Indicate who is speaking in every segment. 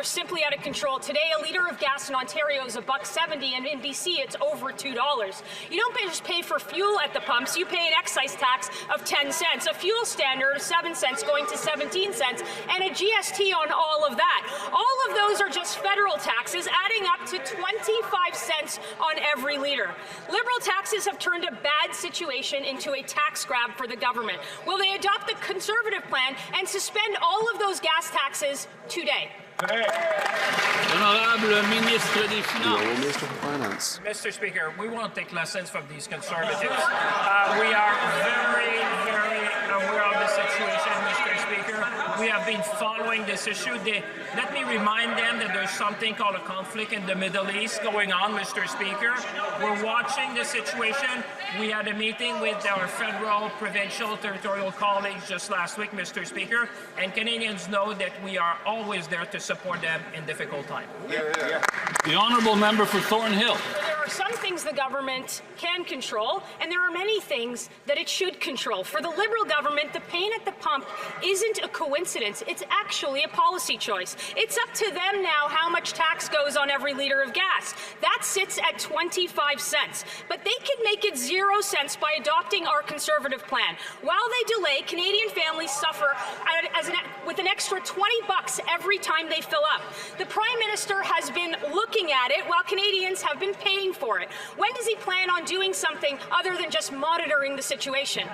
Speaker 1: are simply out of control. Today, a litre of gas in Ontario is $1.70, and in BC, it's over $2. You don't just pay for fuel at the pumps. You pay an excise tax of 10 cents, a fuel standard of 7 cents going to 17 cents, and a GST on all of that. All of those are just federal taxes, adding up to 25 cents on every litre. Liberal taxes have turned a bad situation into a tax grab for the government. Will they adopt the Conservative plan and suspend all of those gas taxes today?
Speaker 2: Honorable Ministre des Finances.
Speaker 3: Minister for Finance.
Speaker 4: Mr. Speaker, we won't take lessons from these Conservatives. We are very, very aware of the situation, Mr. Speaker. We have been following this issue. Let me remind them that there's something called a conflict in the Middle East going on, Mr. Speaker. We're watching the situation. We had a meeting with our federal, provincial, territorial colleagues just last week, Mr. Speaker, and Canadians know that we are always there to support them in difficult times.
Speaker 2: The honourable member for Thornhill.
Speaker 1: There are some things the government can control, and there are many things that it should control. For the Liberal government, the pain at the pump isn't a coincidence. It's actually a policy choice. It's up to them now how much tax goes on every litre of gas. That sits at 25 cents. But they could make it 0 cents by adopting our Conservative plan. While they delay, Canadian families suffer with an extra $20 every time they fill up. The Prime Minister has been looking at it while Canadians have been paying for it. When does he plan on doing something other than just monitoring the situation?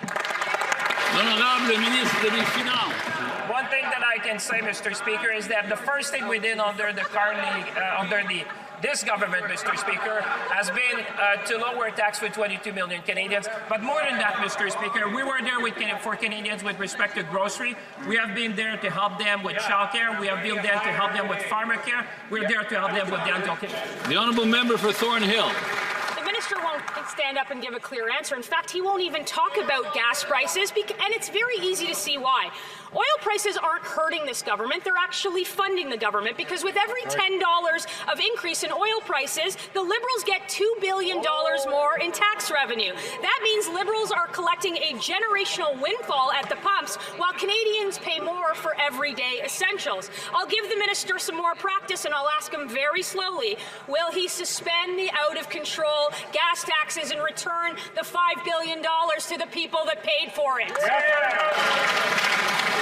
Speaker 2: Honorable Ministre des Finances.
Speaker 4: One thing that I can say, Mr. Speaker, is that the first thing we did under the Carney, this government, Mr. Speaker, has been to lower tax for 22 million Canadians. But more than that, Mr. Speaker, we were there for Canadians with respect to grocery. We have been there to help them with childcare. We have been there to help them with farmer care. We're there to help them with dental care.
Speaker 2: The honourable member for Thornhill.
Speaker 1: The minister won't stand up and give a clear answer. In fact, he won't even talk about gas prices, and it's very easy to see why. Oil prices aren't hurting this government, they're actually funding the government, because with every $10 of increase in oil prices, the Liberals get $2 billion more in tax revenue. That means Liberals are collecting a generational windfall at the pumps, while Canadians pay more for everyday essentials. I'll give the minister some more practice, and I'll ask him very slowly, will he suspend the out-of-control gas taxes and return the $5 billion to the people that paid for it?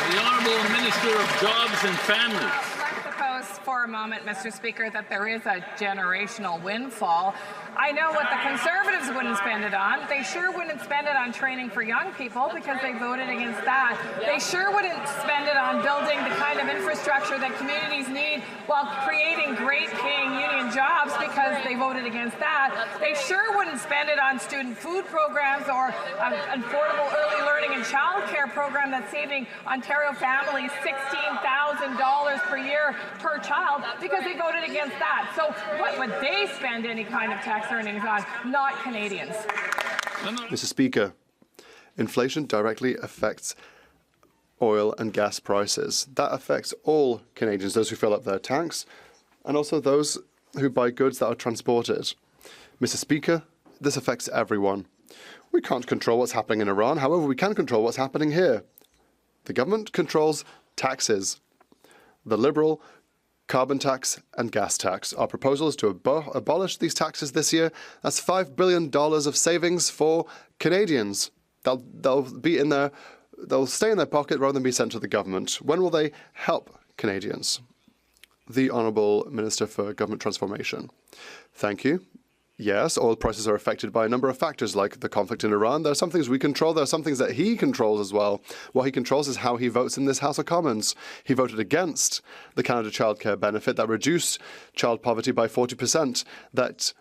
Speaker 2: The Honourable Minister of Jobs and Families.
Speaker 5: Let's suppose for a moment, Mr. Speaker, that there is a generational windfall. I know what the Conservatives wouldn't spend it on. They sure wouldn't spend it on training for young people because they voted against that. They sure wouldn't spend it on building the kind of infrastructure that communities need while creating great paying union jobs because they voted against that. They sure wouldn't spend it on student food programs or an affordable early learning and childcare program that's saving Ontario families $16,000 per year per child because they voted against that. So what would they spend any kind of tax earnings on? Not Canadians.
Speaker 3: Mr. Speaker, inflation directly affects oil and gas prices. That affects all Canadians, those who fill up their tanks, and also those who buy goods that are transported. Mr. Speaker, this affects everyone. We can't control what's happening in Iran. However, we can control what's happening here. The government controls taxes. The Liberal carbon tax and gas tax. Our proposal is to abolish these taxes this year. That's $5 billion of savings for Canadians. They'll be in their, they'll stay in their pocket rather than be sent to the government. When will they help Canadians? The Honourable Minister for Government Transformation. Thank you. Yes, oil prices are affected by a number of factors like the conflict in Iran. There are some things we control. There are some things that he controls as well. What he controls is how he votes in this House of Commons. He voted against the Canada childcare benefit that reduced child poverty by 40%, that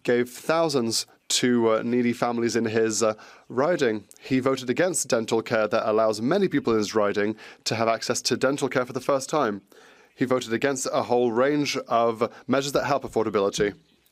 Speaker 3: gave thousands to needy families in his riding. He voted against dental care that allows many people in his riding to have access to dental care for the first time. He voted against a whole range of measures that help affordability.